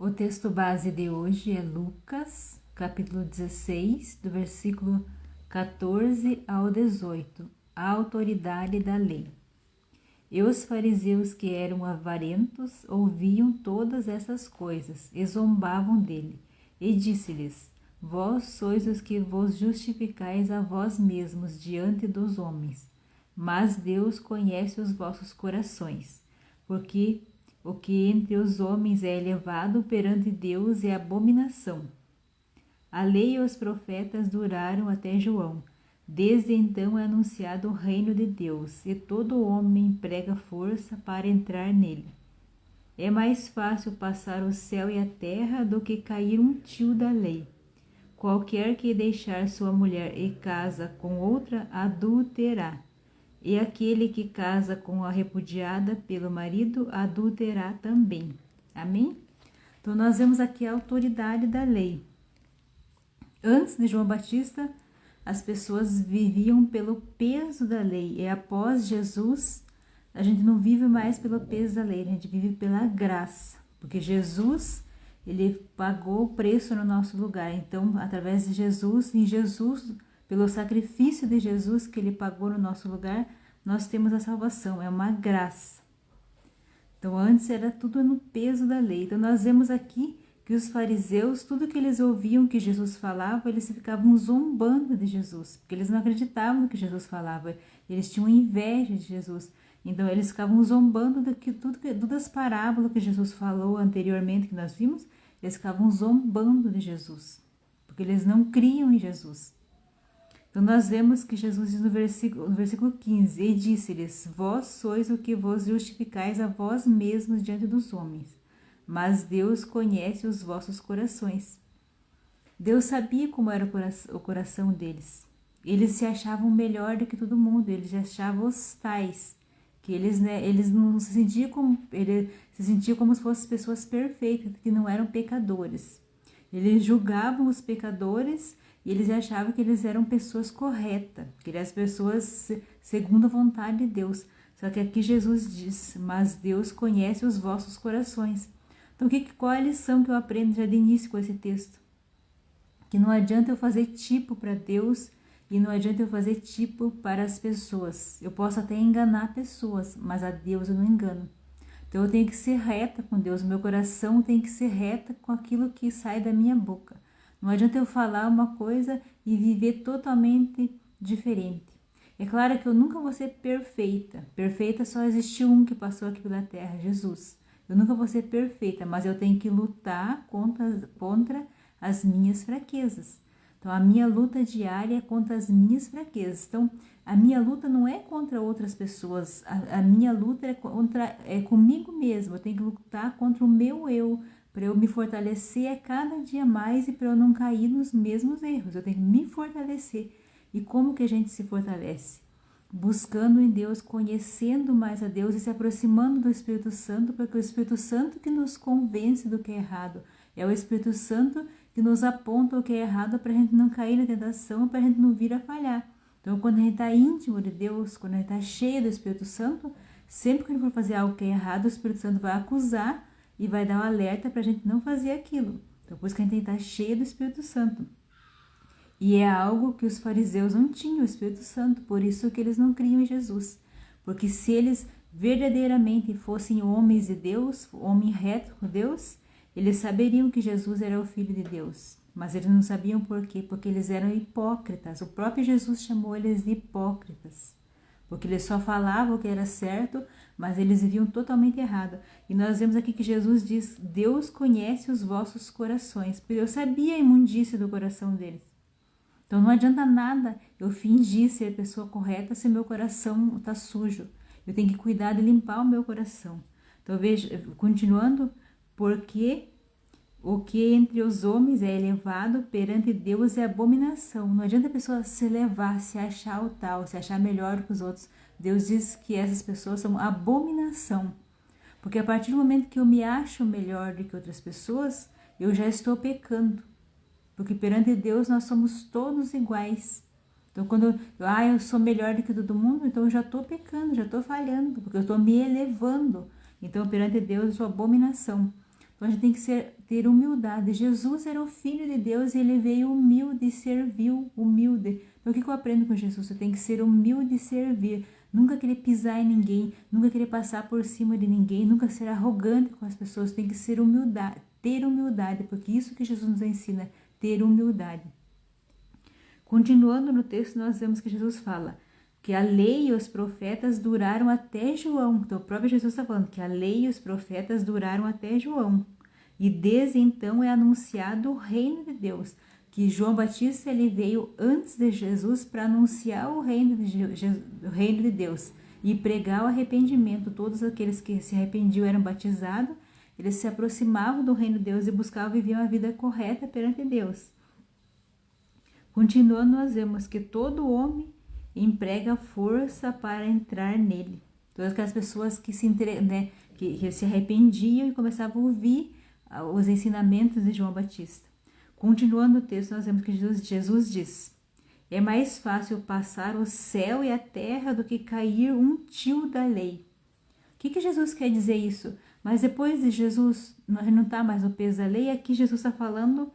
O texto base de hoje é Lucas, capítulo 16, do versículo 14 ao 18, a autoridade da lei. E os fariseus que eram avarentos ouviam todas essas coisas e zombavam dele. E disse-lhes: Vós sois os que vos justificais a vós mesmos diante dos homens, mas Deus conhece os vossos corações, porque o que entre os homens é elevado perante Deus é abominação. A lei e os profetas duraram até João. Desde então é anunciado o reino de Deus, e todo homem emprega força para entrar nele. É mais fácil passar o céu e a terra do que cair um tio da lei. Qualquer que deixar sua mulher e casa com outra adulterará. E aquele que casa com a repudiada pelo marido adulterará também. Amém? Então nós vemos aqui a autoridade da lei. Antes de João Batista, as pessoas viviam pelo peso da lei. E após Jesus, a gente não vive mais pelo peso da lei, a gente vive pela graça. Porque Jesus, ele pagou o preço no nosso lugar. Então, através de Jesus, em Jesus, pelo sacrifício de Jesus que ele pagou no nosso lugar, nós temos a salvação, é uma graça. Então, antes era tudo no peso da lei. Então, nós vemos aqui que os fariseus, tudo que eles ouviam que Jesus falava, eles ficavam zombando de Jesus, porque eles não acreditavam no que Jesus falava, eles tinham inveja de Jesus. Então, eles ficavam zombando de que todas as parábolas que Jesus falou anteriormente, que nós vimos, eles ficavam zombando de Jesus, porque eles não criam em Jesus. Então, nós vemos que Jesus diz no versículo 15, e disse-lhes: Vós sois o que vos justificais a vós mesmos diante dos homens, mas Deus conhece os vossos corações. Deus sabia como era o coração deles. Eles se achavam melhor do que todo mundo, eles se achavam os tais, que eles não se sentiam como se fossem pessoas perfeitas, que não eram pecadores. Eles julgavam os pecadores e eles achavam que eles eram pessoas corretas, que eram as pessoas segundo a vontade de Deus. Só que aqui Jesus diz: mas Deus conhece os vossos corações. Então, qual é a lição que eu aprendo já de início com esse texto? Que não adianta eu fazer tipo para Deus e não adianta eu fazer tipo para as pessoas. Eu posso até enganar pessoas, mas a Deus eu não engano. Então, eu tenho que ser reta com Deus, meu coração tem que ser reta com aquilo que sai da minha boca. Não adianta eu falar uma coisa e viver totalmente diferente. É claro que eu nunca vou ser perfeita. Perfeita só existe um que passou aqui pela terra, Jesus. Eu nunca vou ser perfeita, mas eu tenho que lutar contra as minhas fraquezas. Então, a minha luta diária é contra as minhas fraquezas. Então, a minha luta não é contra outras pessoas. A minha luta é comigo mesma. Eu tenho que lutar contra o meu eu, para eu me fortalecer a cada dia mais e para eu não cair nos mesmos erros. Eu tenho que me fortalecer. E como que a gente se fortalece? Buscando em Deus, conhecendo mais a Deus e se aproximando do Espírito Santo, porque é o Espírito Santo que nos convence do que é errado. É o Espírito Santo que nos aponta o que é errado para a gente não cair na tentação, para a gente não vir a falhar. Então, quando a gente está íntimo de Deus, quando a gente está cheio do Espírito Santo, sempre que a gente for fazer algo que é errado, o Espírito Santo vai acusar e vai dar um alerta para a gente não fazer aquilo. Então, por isso que a gente tem que estar cheio do Espírito Santo. E é algo que os fariseus não tinham, o Espírito Santo, por isso que eles não criam em Jesus. Porque se eles verdadeiramente fossem homens de Deus, homem reto com Deus, eles saberiam que Jesus era o Filho de Deus. Mas eles não sabiam por quê, porque eles eram hipócritas. O próprio Jesus chamou eles de hipócritas. Porque eles só falavam o que era certo, mas eles viviam totalmente errado. E nós vemos aqui que Jesus diz: Deus conhece os vossos corações. Porque eu sabia a imundícia do coração deles. Então não adianta nada eu fingir ser a pessoa correta se meu coração está sujo. Eu tenho que cuidar de limpar o meu coração. Então veja, continuando, porque o que entre os homens é elevado perante Deus é abominação. Não adianta a pessoa se elevar, se achar o tal, se achar melhor que os outros. Deus diz que essas pessoas são abominação. Porque a partir do momento que eu me acho melhor do que outras pessoas, eu já estou pecando. Porque perante Deus nós somos todos iguais. Então quando eu sou melhor do que todo mundo, então eu já estou pecando, já estou falhando, porque eu estou me elevando. Então perante Deus eu sou abominação. Então a gente tem que ter humildade. Jesus era o Filho de Deus e ele veio humilde e serviu humilde. Então o que eu aprendo com Jesus? Você tem que ser humilde e servir. Nunca querer pisar em ninguém, nunca querer passar por cima de ninguém, nunca ser arrogante com as pessoas. Tem que ser humildade, ter humildade, porque isso que Jesus nos ensina, ter humildade. Continuando no texto, nós vemos que Jesus fala que a lei e os profetas duraram até João. Então, o próprio Jesus está falando que a lei e os profetas duraram até João. E desde então é anunciado o reino de Deus. Que João Batista ele veio antes de Jesus para anunciar o reino de Deus e pregar o arrependimento. Todos aqueles que se arrependiam eram batizados, eles se aproximavam do reino de Deus e buscavam viver uma vida correta perante Deus. Continuando, nós vemos que todo homem emprega força para entrar nele. Todas aquelas pessoas que que se arrependiam e começavam a ouvir os ensinamentos de João Batista. Continuando o texto, nós vemos que Jesus diz: é mais fácil passar o céu e a terra do que cair um tio da lei. O que Jesus quer dizer isso? Mas depois de Jesus, não está mais no peso da lei, aqui Jesus está falando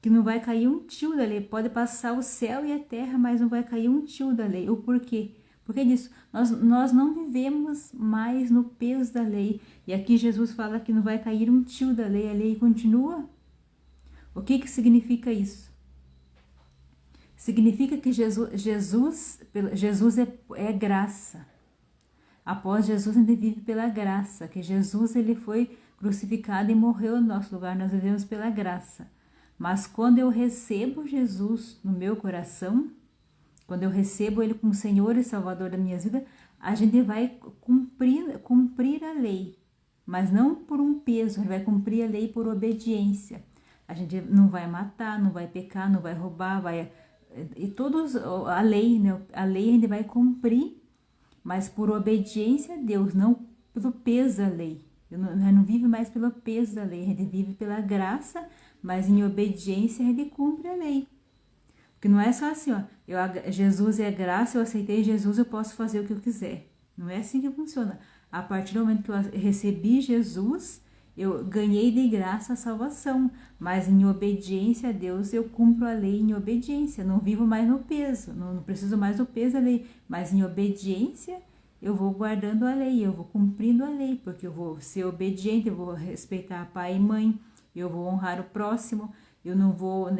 que não vai cair um tio da lei. Pode passar o céu e a terra, mas não vai cair um tio da lei. O porquê? Porque disso, nós não vivemos mais no peso da lei. E aqui Jesus fala que não vai cair um tio da lei, a lei continua. O que significa isso? Significa que Jesus é graça. Após Jesus, a gente vive pela graça. Que Jesus ele foi crucificado e morreu no nosso lugar. Nós vivemos pela graça. Mas quando eu recebo Jesus no meu coração, quando eu recebo Ele como Senhor e Salvador da minha vida, a gente vai cumprir a lei. Mas não por um peso, a gente vai cumprir a lei por obediência. A gente não vai matar, não vai pecar, não vai roubar, a lei, né? A lei a gente vai cumprir, mas por obediência a Deus, não pelo peso da lei. A gente não vive mais pelo peso da lei, a gente vive pela graça, mas em obediência a gente cumpre a lei. Porque não é só assim, ó, Jesus é graça, eu aceitei Jesus, eu posso fazer o que eu quiser. Não é assim que funciona. A partir do momento que eu recebi Jesus, eu ganhei de graça a salvação, mas em obediência a Deus eu cumpro a lei em obediência, não vivo mais no peso, não preciso mais do peso da lei, mas em obediência eu vou guardando a lei, eu vou cumprindo a lei, porque eu vou ser obediente, eu vou respeitar pai e mãe, eu vou honrar o próximo, eu não vou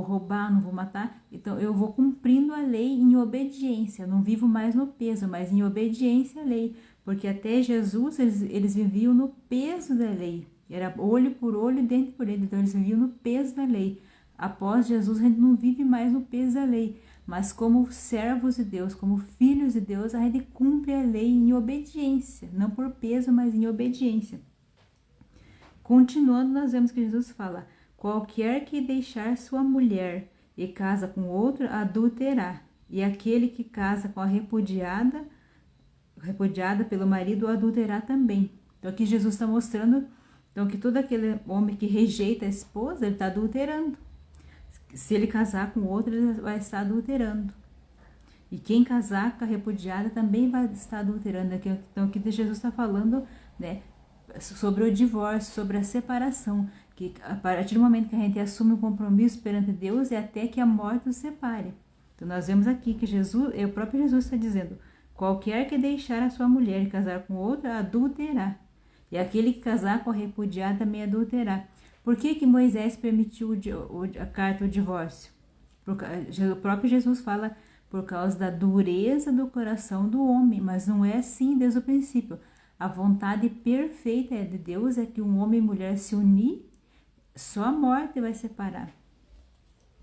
roubar, não vou matar. Então, eu vou cumprindo a lei em obediência. Não vivo mais no peso, mas em obediência à lei. Porque até Jesus, eles viviam no peso da lei. Era olho por olho, dente por dente. Então, eles viviam no peso da lei. Após Jesus, a gente não vive mais no peso da lei. Mas como servos de Deus, como filhos de Deus, a gente cumpre a lei em obediência. Não por peso, mas em obediência. Continuando, nós vemos que Jesus fala: qualquer que deixar sua mulher e casa com outra, adulterará. E aquele que casa com a repudiada pelo marido, adulterará também. Então aqui Jesus está mostrando que todo aquele homem que rejeita a esposa, ele está adulterando. Se ele casar com outra, ele vai estar adulterando. E quem casar com a repudiada também vai estar adulterando. Então aqui Jesus está falando, né, sobre o divórcio, sobre a separação, que a partir do momento que a gente assume o compromisso perante Deus é até que a morte os separe. Então nós vemos aqui que o próprio Jesus está dizendo: qualquer que deixar a sua mulher e casar com outra, adulterará. E aquele que casar com a repudiada também adulterará. Por que Moisés permitiu a carta do divórcio? O próprio Jesus fala por causa da dureza do coração do homem, mas não é assim desde o princípio. A vontade perfeita de Deus é que um homem e mulher se unir, só a morte vai separar.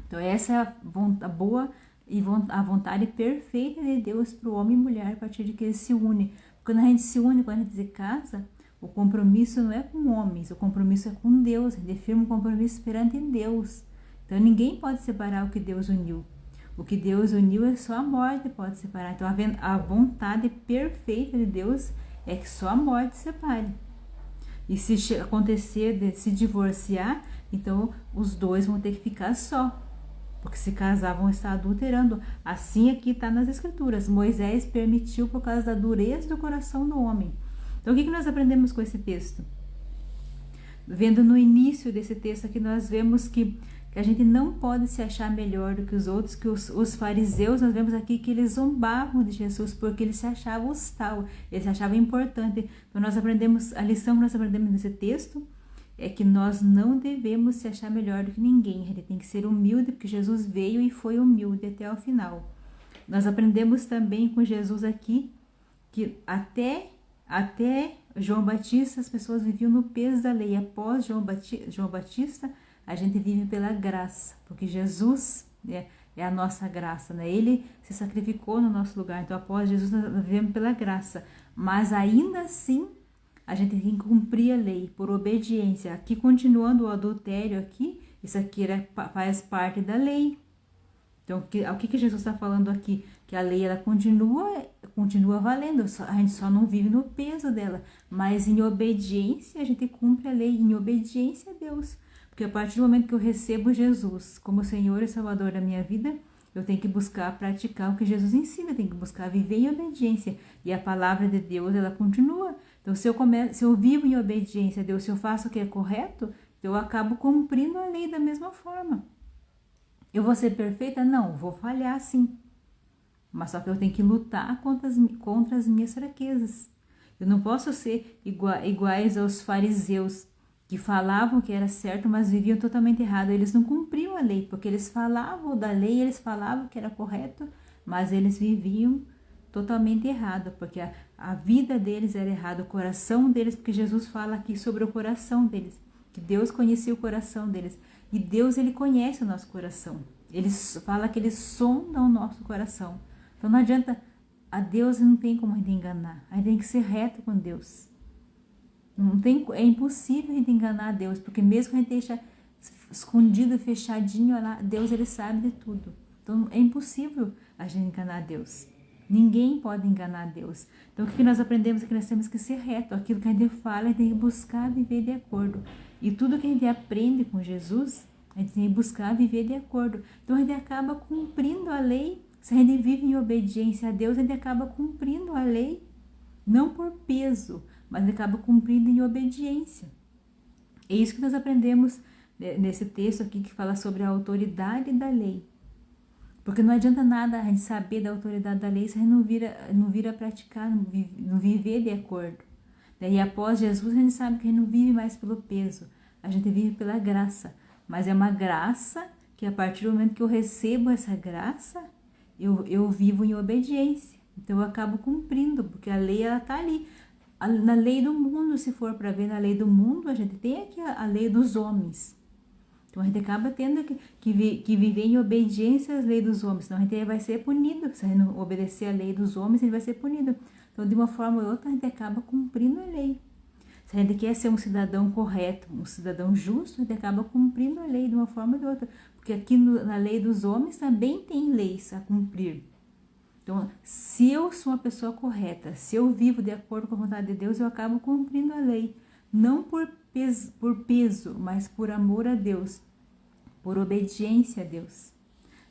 Então essa é a boa e a vontade perfeita de Deus para o homem e mulher a partir de que eles se unem. Quando a gente se une, quando a gente se casa, o compromisso não é com homens, o compromisso é com Deus. A gente firma um compromisso perante Deus. Então ninguém pode separar o que Deus uniu. O que Deus uniu é só a morte pode separar. Então a vontade perfeita de Deus é que só a morte separe. E se acontecer de se divorciar, então os dois vão ter que ficar só. Porque se casar vão estar adulterando. Assim aqui está nas escrituras. Moisés permitiu por causa da dureza do coração do homem. Então o que nós aprendemos com esse texto? vendo no início desse texto aqui, nós vemos que a gente não pode se achar melhor do que os outros, que os fariseus, nós vemos aqui que eles zombavam de Jesus, porque eles se achavam os tal, eles se achavam importante. Então nós aprendemos, a lição que nós aprendemos nesse texto é que nós não devemos se achar melhor do que ninguém, a gente tem que ser humilde, porque Jesus veio e foi humilde até o final. Nós aprendemos também com Jesus aqui, que até João Batista as pessoas viviam no peso da lei. Após João Batista, a gente vive pela graça, porque Jesus é a nossa graça, né? Ele se sacrificou no nosso lugar. Então, após Jesus, nós vivemos pela graça. Mas ainda assim, a gente tem que cumprir a lei por obediência. Aqui, continuando o adultério aqui, isso aqui faz parte da lei. Então, o que Jesus está falando aqui? Que a lei ela continua valendo, a gente só não vive no peso dela, mas em obediência a gente cumpre a lei, em obediência a Deus. Porque a partir do momento que eu recebo Jesus como Senhor e Salvador da minha vida, eu tenho que buscar praticar o que Jesus ensina, eu tenho que buscar viver em obediência. E a palavra de Deus, ela continua. Então, se eu vivo em obediência a Deus, se eu faço o que é correto, eu acabo cumprindo a lei da mesma forma. Eu vou ser perfeita? Não, vou falhar sim. Mas só que eu tenho que lutar contra as minhas fraquezas. Eu não posso ser iguais aos fariseus, que falavam que era certo, mas viviam totalmente errado. Eles não cumpriam a lei, porque eles falavam da lei, eles falavam que era correto, mas eles viviam totalmente errado, porque a vida deles era errada, o coração deles, porque Jesus fala aqui sobre o coração deles, que Deus conhecia o coração deles. E Deus, ele conhece o nosso coração. Ele fala que ele sonda o nosso coração. Então não adianta, a Deus não tem como a gente enganar. A gente tem que ser reto com Deus. É impossível a gente enganar a Deus, porque mesmo que a gente deixa escondido, fechadinho lá, Deus, ele sabe de tudo. Então é impossível a gente enganar a Deus. Ninguém pode enganar a Deus. Então o que nós aprendemos é que nós temos que ser reto. Aquilo que a gente fala, a gente tem que buscar viver de acordo. E tudo que a gente aprende com Jesus, a gente tem que buscar viver de acordo. Então a gente acaba cumprindo a lei. Se a gente vive em obediência a Deus, a gente acaba cumprindo a lei, não por peso, mas a gente acaba cumprindo em obediência. É isso que nós aprendemos nesse texto aqui, que fala sobre a autoridade da lei. Porque não adianta nada a gente saber da autoridade da lei se a gente não vira praticar, não viver de acordo. E após Jesus, a gente sabe que a gente não vive mais pelo peso, a gente vive pela graça. Mas é uma graça que, a partir do momento que eu recebo essa graça, eu vivo em obediência. Então eu acabo cumprindo, porque a lei ela está ali. Na lei do mundo, se for para ver, na lei do mundo, a gente tem aqui a lei dos homens. Então a gente acaba tendo que viver em obediência às leis dos homens, senão a gente vai ser punido. Se a gente não obedecer a lei dos homens, a gente vai ser punido. Então, de uma forma ou outra, a gente acaba cumprindo a lei. Se a gente quer ser um cidadão correto, um cidadão justo, a gente acaba cumprindo a lei de uma forma ou de outra. Porque aqui na lei dos homens também tem leis a cumprir. Então, se eu sou uma pessoa correta, se eu vivo de acordo com a vontade de Deus, eu acabo cumprindo a lei. Não por peso, mas por amor a Deus, por obediência a Deus.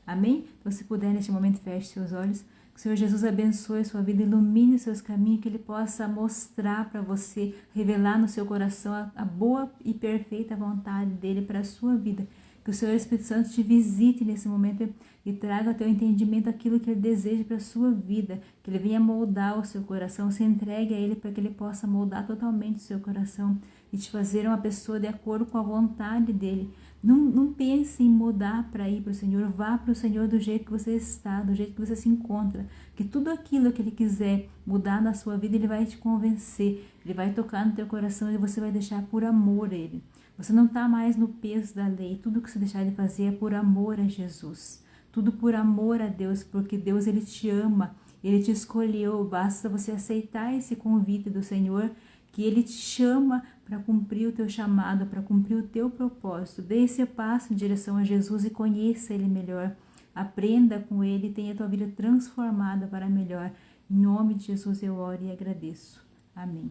Amém? Então, se puder, neste momento, feche seus olhos. Que o Senhor Jesus abençoe a sua vida, ilumine os seus caminhos, que Ele possa mostrar para você, revelar no seu coração a boa e perfeita vontade dEle para a sua vida. Que o Senhor Espírito Santo te visite nesse momento e traga ao teu entendimento aquilo que Ele deseja para a sua vida. Que Ele venha moldar o seu coração, se entregue a Ele para que Ele possa moldar totalmente o seu coração e te fazer uma pessoa de acordo com a vontade dEle. Não pense em mudar para ir para o Senhor, vá para o Senhor do jeito que você está, do jeito que você se encontra. Que tudo aquilo que Ele quiser mudar na sua vida, Ele vai te convencer, Ele vai tocar no teu coração e você vai deixar por amor a Ele. Você não está mais no peso da lei, tudo que você deixar de fazer é por amor a Jesus. Tudo por amor a Deus, porque Deus Ele te ama, Ele te escolheu, basta você aceitar esse convite do Senhor, que Ele te chama para cumprir o teu chamado, para cumprir o teu propósito. Dê esse passo em direção a Jesus e conheça Ele melhor. Aprenda com Ele e tenha a tua vida transformada para melhor. Em nome de Jesus eu oro e agradeço. Amém.